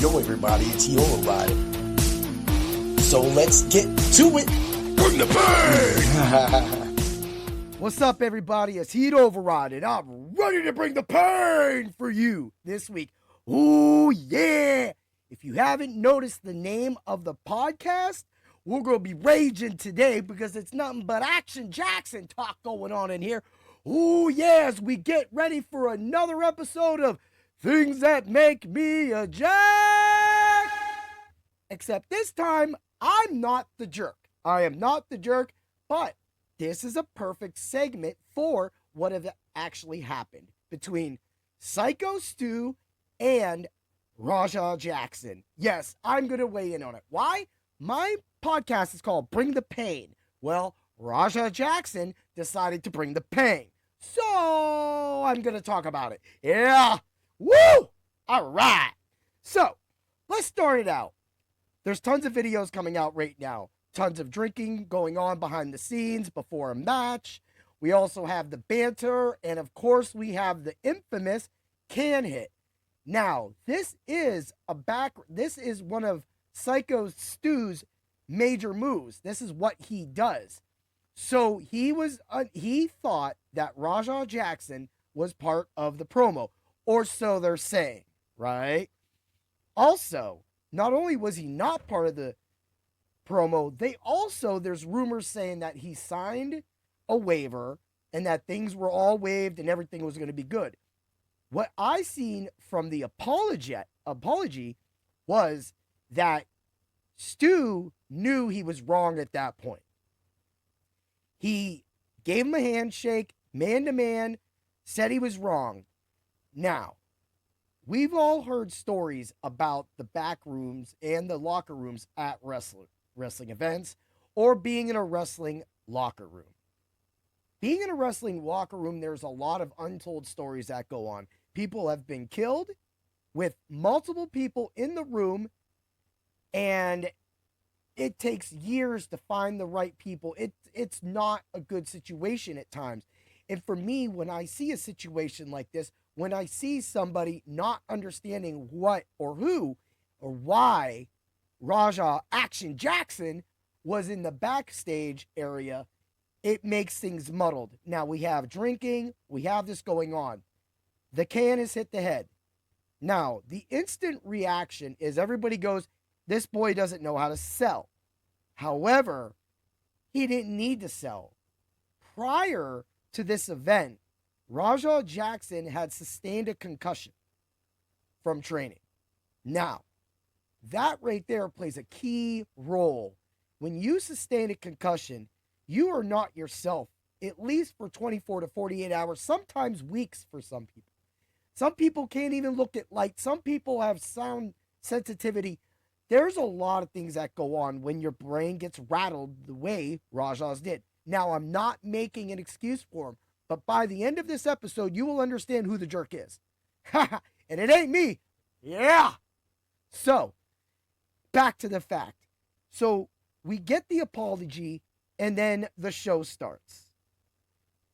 Yo everybody, it's Yo Ride. So let's get to it. Bring the pain! What's up everybody, it's Heat Override and I'm ready to bring the pain for you this week. Ooh yeah! If you haven't noticed the name of the podcast, we're going to be raging today because it's nothing but Action Jackson talk going on in here. Ooh yeah, as we get ready for another episode of Things That Make Me a Jack! Except this time, I'm not the jerk. I am not the jerk, but this is a perfect segment for what have actually happened between Syko Stu and Raja Jackson. Yes, I'm going to weigh in on it. Why? My podcast is called Bring the Pain. Well, Raja Jackson decided to bring the pain. So I'm going to talk about it. Yeah. Woo! All right. So let's start it out. There's tons of videos coming out right now. Tons of drinking going on behind the scenes before a match. We also have the banter. And of course, we have the infamous can hit. Now, this is one of Syko Stu's major moves. This is what he does. So he thought that Raja Jackson was part of the promo, or so they're saying, right? Also, not only was he not part of the promo, there's rumors saying that he signed a waiver and that things were all waived and everything was going to be good. What I seen from the apology was that Stu knew he was wrong at that point. He gave him a handshake, man to man, said he was wrong. Now, we've all heard stories about the back rooms and the locker rooms at wrestling events or being in a wrestling locker room. Being in a wrestling locker room, there's a lot of untold stories that go on. People have been killed with multiple people in the room, and it takes years to find the right people. It's not a good situation at times. And for me, when I see a situation like this, when I see somebody not understanding what or who or why Raja Action Jackson was in the backstage area, it makes things muddled. Now we have drinking, we have this going on. The can has hit the head. Now, the instant reaction is everybody goes, this boy doesn't know how to sell. However, he didn't need to sell. Prior to this event, Raja Jackson had sustained a concussion from training. Now, that right there plays a key role. When you sustain a concussion, you are not yourself, at least for 24 to 48 hours, sometimes weeks for some people. Some people can't even look at light. Some people have sound sensitivity. There's a lot of things that go on when your brain gets rattled the way Raja's did. Now, I'm not making an excuse for him, but by the end of this episode, you will understand who the jerk is. And it ain't me. Yeah. So, back to the fact. So, we get the apology, and then the show starts.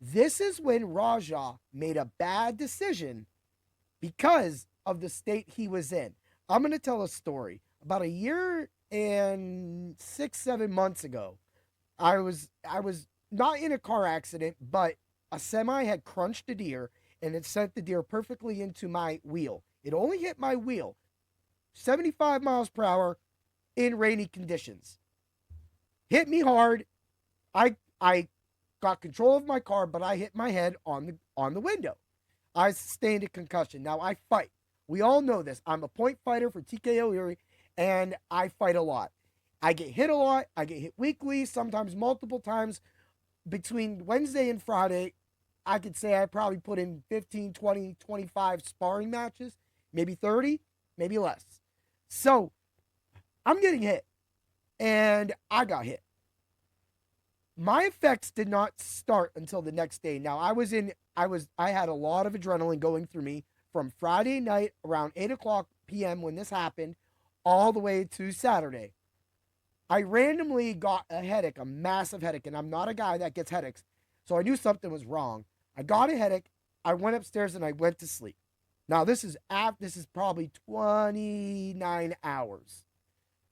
This is when Raja made a bad decision because of the state he was in. I'm going to tell a story. About a year and 6-7 months ago, I was not in a car accident, but a semi had crunched a deer and it sent the deer perfectly into my wheel. It only hit my wheel, 75 miles per hour in rainy conditions. Hit me hard. I got control of my car, but I hit my head on the window. I sustained a concussion. Now I fight. We all know this. I'm a point fighter for TKO Erie, and I fight a lot. I get hit a lot. I get hit weekly, sometimes multiple times. Between Wednesday and Friday, I could say I probably put in 15, 20, 25 sparring matches, maybe 30, maybe less. So I'm getting hit, and I got hit. My effects did not start until the next day. Now I had a lot of adrenaline going through me from Friday night around 8:00 p.m. when this happened all the way to Saturday. I randomly got a headache, a massive headache, and I'm not a guy that gets headaches. So I knew something was wrong. I got a headache. I went upstairs and I went to sleep. Now, this is probably 29 hours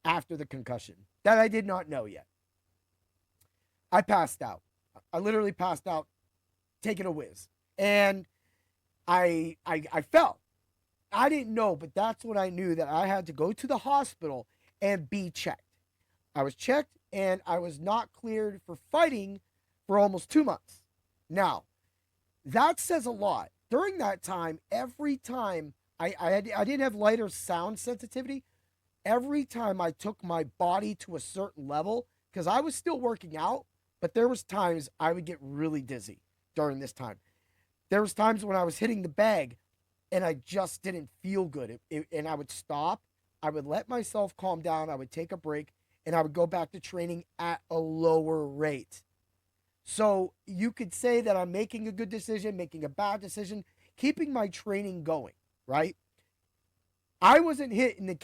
after the concussion that I did not know yet. I passed out. I literally passed out, taking a whiz. And I fell. I didn't know, but that's when I knew that I had to go to the hospital and be checked. I was checked and I was not cleared for fighting for almost 2 months. Now, that says a lot. During that time, every time I didn't have light or sound sensitivity, every time I took my body to a certain level, because I was still working out, but there was times I would get really dizzy during this time. There was times when I was hitting the bag and I just didn't feel good. And I would stop. I would let myself calm down. I would take a break and I would go back to training at a lower rate. So you could say that I'm making a good decision, making a bad decision, keeping my training going, right? I wasn't hitting the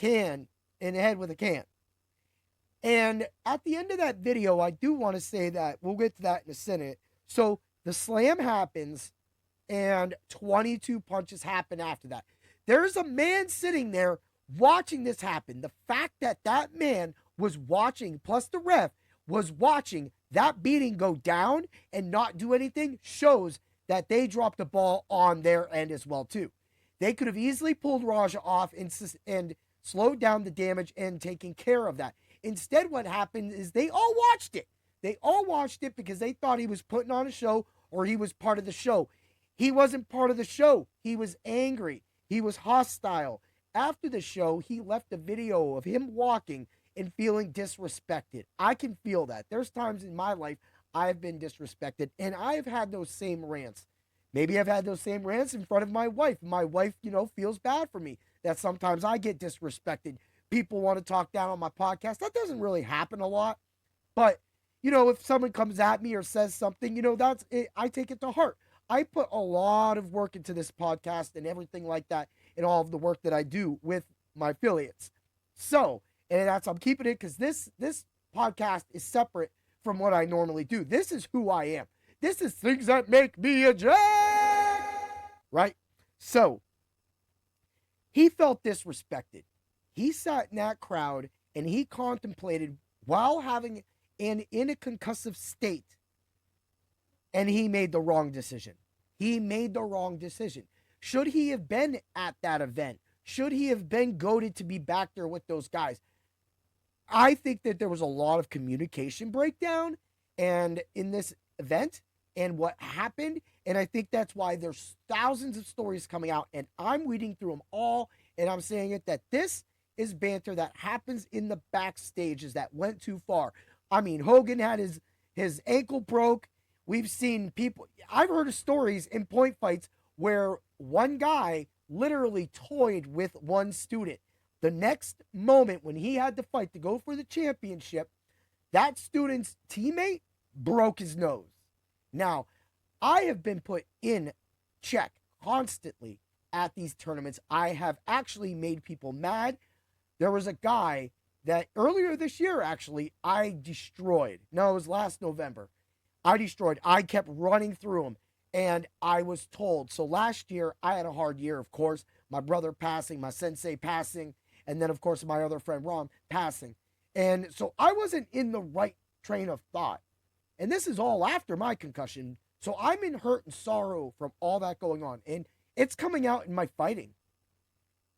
head with a can. And at the end of that video, I do want to say that we'll get to that in a second. So the slam happens and 22 punches happen after that. There's a man sitting there watching this happen. The fact that that man was watching, plus the ref was watching that beating go down and not do anything, shows that they dropped the ball on their end as well too. They could have easily pulled Raja off and slowed down the damage and taken care of that. Instead, what happened is they all watched it. They all watched it because they thought he was putting on a show or he was part of the show. He wasn't part of the show. He was angry. He was hostile. After the show, he left a video of him walking and feeling disrespected. I can feel that. There's times in my life I've been disrespected, and I've had those same rants. Maybe I've had those same rants in front of my wife. My wife, feels bad for me that sometimes I get disrespected. People want to talk down on my podcast. That doesn't really happen a lot. But, if someone comes at me or says something, that's it. I take it to heart. I put a lot of work into this podcast and everything like that and all of the work that I do with my affiliates. So, and I'm keeping it because this podcast is separate from what I normally do. This is who I am. This is things that make me a jack, right? So, he felt disrespected. He sat in that crowd and he contemplated while having in a concussive state, and he made the wrong decision. He made the wrong decision. Should he have been at that event? Should he have been goaded to be back there with those guys? I think that there was a lot of communication breakdown and in this event and what happened. And I think that's why there's thousands of stories coming out and I'm reading through them all. And I'm saying it that this is banter that happens in the backstages that went too far. I mean, Hogan had his ankle broke. We've seen people, I've heard of stories in point fights where one guy literally toyed with one student. The next moment when he had to fight to go for the championship, that student's teammate broke his nose. Now, I have been put in check constantly at these tournaments. I have actually made people mad. There was a guy that earlier this year, actually, I destroyed. No, it was last November. I kept running through him, and I was told. So last year, I had a hard year, of course. My brother passing, my sensei passing, and then, of course, my other friend, Ron, passing. And so I wasn't in the right train of thought. And this is all after my concussion. So I'm in hurt and sorrow from all that going on. And it's coming out in my fighting.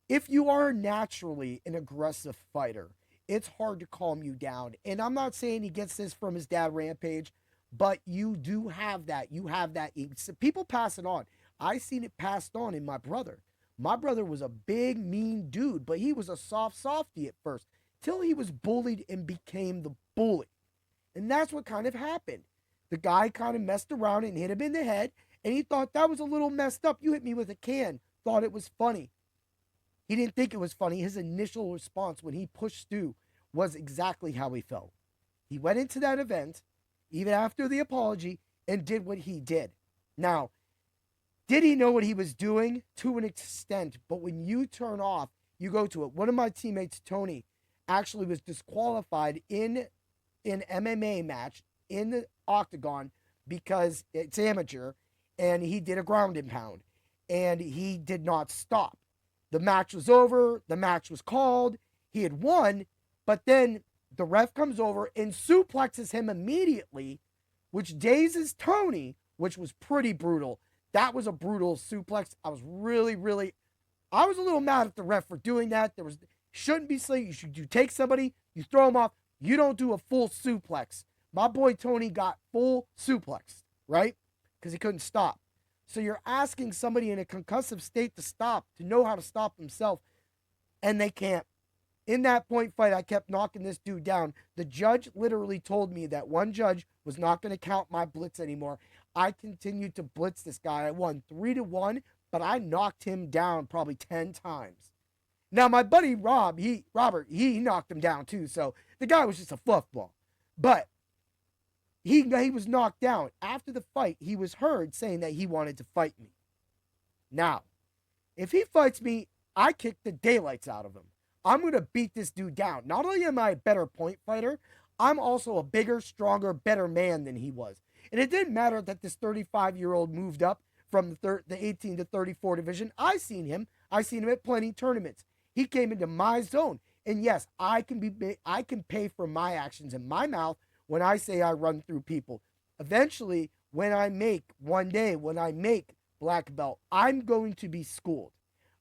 If you are naturally an aggressive fighter, it's hard to calm you down. And I'm not saying he gets this from his dad, Rampage, but you do have that. You have that. People pass it on. I seen it passed on in my brother. My brother was a big, mean dude, but he was a softy at first, till he was bullied and became the bully. And that's what kind of happened. The guy kind of messed around and hit him in the head, and he thought that was a little messed up. You hit me with a can. Thought it was funny. He didn't think it was funny. His initial response when he pushed Stu was exactly how he felt. He went into that event, even after the apology, and did what he did. Now, did he know what he was doing? To an extent, but when you turn off, you go to it. One of my teammates, Tony, actually was disqualified in an MMA match in the octagon because it's amateur, and he did a ground and pound. and he did not stop. The match was over. The match was called. He had won, but then the ref comes over and suplexes him immediately, which dazes Tony, which was pretty brutal. That was a brutal suplex. I was I was a little mad at the ref for doing that. Shouldn't be saying you take somebody, you throw them off, you don't do a full suplex. My boy Tony got full suplex, right? Because he couldn't stop. So you're asking somebody in a concussive state to stop, to know how to stop himself, and they can't. In that point fight, I kept knocking this dude down. The judge literally told me that one judge was not going to count my blitz anymore. I continued to blitz this guy. I won 3-1, but I knocked him down probably 10 times. Now, my buddy Robert, he knocked him down too, so the guy was just a fluffball. But he was knocked down. After the fight, he was heard saying that he wanted to fight me. Now, if he fights me, I kick the daylights out of him. I'm going to beat this dude down. Not only am I a better point fighter, I'm also a bigger, stronger, better man than he was. And it didn't matter that this 35-year-old moved up from the 18 to 34 division. I seen him at plenty tournaments. He came into my zone. And yes, I can pay for my actions in my mouth when I say I run through people. Eventually, when I make black belt, I'm going to be schooled.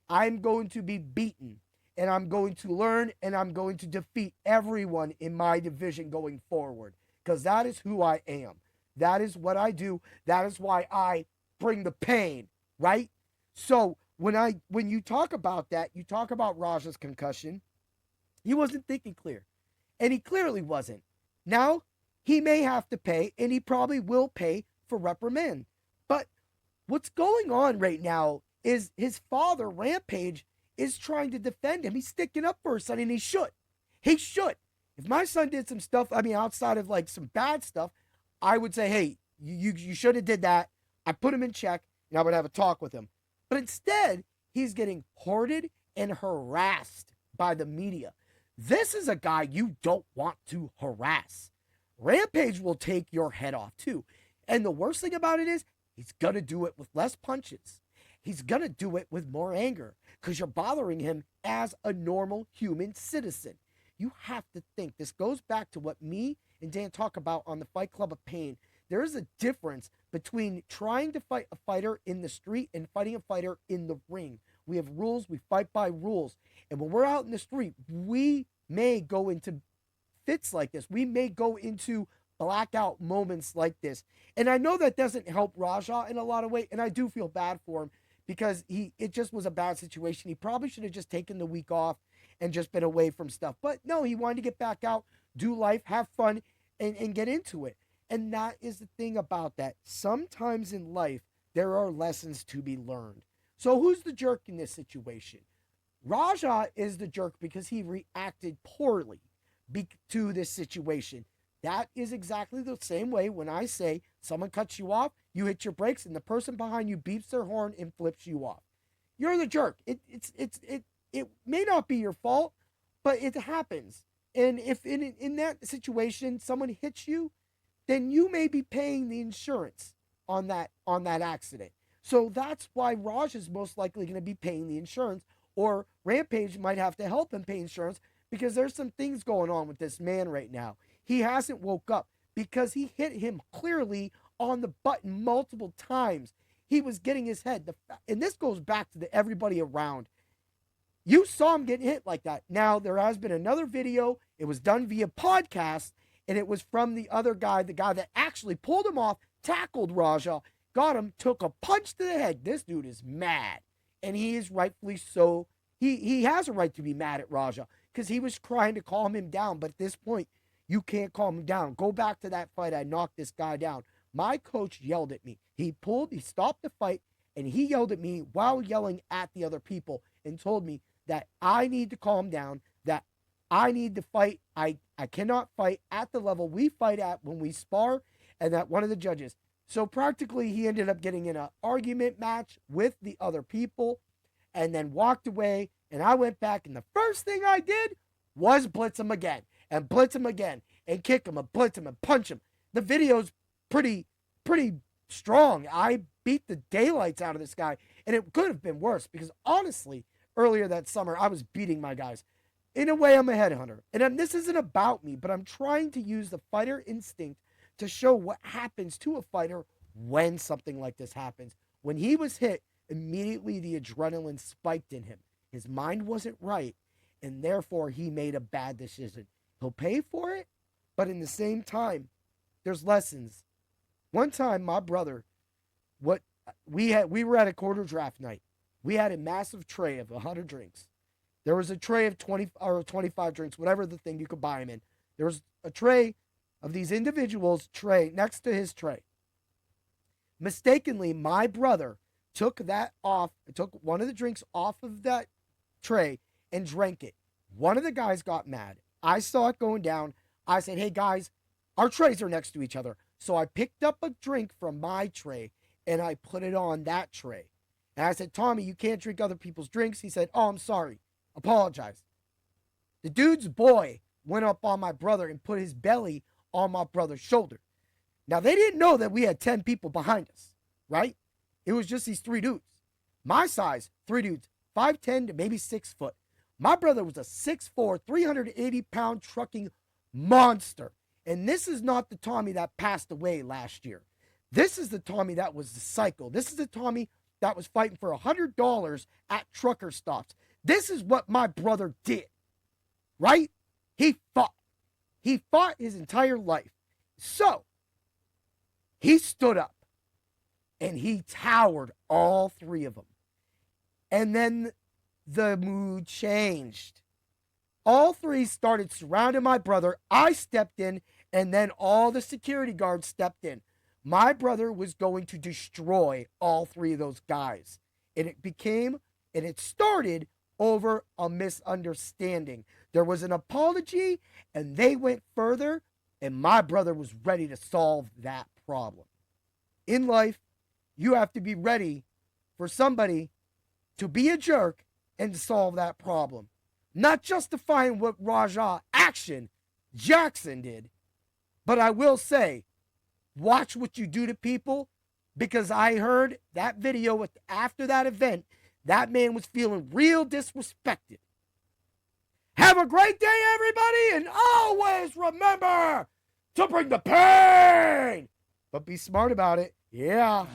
I'm going to be beaten. And I'm going to learn, and I'm going to defeat everyone in my division going forward. Because that is who I am. That is what I do. That is why I bring the pain, right? So when you talk about that, you talk about Raja's concussion. He wasn't thinking clear. And he clearly wasn't. Now, he may have to pay, and he probably will pay for reprimand. But what's going on right now is his father, Rampage, is trying to defend him. He's sticking up for his son, and he should. He should. If my son did some stuff, outside of like some bad stuff, I would say, hey, you should have did that. I put him in check, and I would have a talk with him. But instead, he's getting hoarded and harassed by the media. This is a guy you don't want to harass. Rampage will take your head off too. And the worst thing about it is, he's going to do it with less punches. He's going to do it with more anger because you're bothering him as a normal human citizen. You have to think. This goes back to what me and Dan talk about on the Fight Club of Pain. There is a difference between trying to fight a fighter in the street and fighting a fighter in the ring. We have rules. We fight by rules. And when we're out in the street, we may go into fits like this. We may go into blackout moments like this. And I know that doesn't help Raja in a lot of ways. And I do feel bad for him, because it just was a bad situation. He probably should have just taken the week off and just been away from stuff. But no, he wanted to get back out, do life, have fun, and get into it. And that is the thing about that. Sometimes in life, there are lessons to be learned. So who's the jerk in this situation? Raja is the jerk because he reacted poorly to this situation. That is exactly the same way when I say someone cuts you off, you hit your brakes, and the person behind you beeps their horn and flips you off. You're the jerk. It may not be your fault, but it happens. And if in that situation someone hits you, then you may be paying the insurance on that accident. So that's why Raj is most likely going to be paying the insurance, or Rampage might have to help him pay insurance, because there's some things going on with this man right now. He hasn't woke up because he hit him clearly on the button multiple times. He was getting his head. And this goes back to everybody around. You saw him getting hit like that. Now, there has been another video. It was done via podcast, and it was from the other guy, the guy that actually pulled him off, tackled Raja, got him, took a punch to the head. This dude is mad, and he is rightfully so. He has a right to be mad at Raja because he was trying to calm him down. But at this point, you can't calm him down. Go back to that fight. I knocked this guy down. My coach yelled at me. He stopped the fight, and he yelled at me while yelling at the other people and told me that I need to calm down, that I need to fight. I cannot fight at the level we fight at when we spar, and that one of the judges. So practically he ended up getting in an argument match with the other people and then walked away. And I went back, and the first thing I did was blitz him again and blitz him again and kick him and blitz him and punch him. The video's pretty strong. I beat the daylights out of this guy. And it could have been worse because honestly, earlier that summer, I was beating my guys. In a way, I'm a headhunter. And this isn't about me, but I'm trying to use the fighter instinct to show what happens to a fighter when something like this happens. When he was hit, immediately the adrenaline spiked in him. His mind wasn't right, and therefore he made a bad decision. He'll pay for it, but in the same time, there's lessons. One time, my brother, we were at a quarter draft night. We had a massive tray of 100 drinks. There was a tray of 20 or 25 drinks, whatever the thing you could buy them in. There was a tray of these individuals' tray next to his tray. Mistakenly, my brother took one of the drinks off of that tray and drank it. One of the guys got mad. I saw it going down. I said, hey guys, our trays are next to each other. So I picked up a drink from my tray and I put it on that tray. And I said, Tommy, you can't drink other people's drinks. He said, oh, I'm sorry. Apologize. The dude's boy went up on my brother and put his belly on my brother's shoulder. Now, they didn't know that we had 10 people behind us, right? It was just these 3 dudes. My size, 3 dudes, 5'10" to maybe 6 foot. My brother was a 6'4", 380-pound trucking monster. And this is not the Tommy that passed away last year. This is the Tommy that was the Syko. This is the Tommy that was fighting for $100 at trucker stops. This is what my brother did, right? He fought. He fought his entire life. So, he stood up and he towered all 3 of them. And then the mood changed. All 3 started surrounding my brother. I stepped in, and then all the security guards stepped in. My brother was going to destroy all 3 of those guys. And it started over a misunderstanding. There was an apology, and they went further, and my brother was ready to solve that problem. In life, you have to be ready for somebody to be a jerk and solve that problem. Not justifying what Raja Jackson did, but I will say, watch what you do to people, because I heard that video after that event, that man was feeling real disrespected. Have a great day, everybody, and always remember to bring the pain, but be smart about it. Yeah.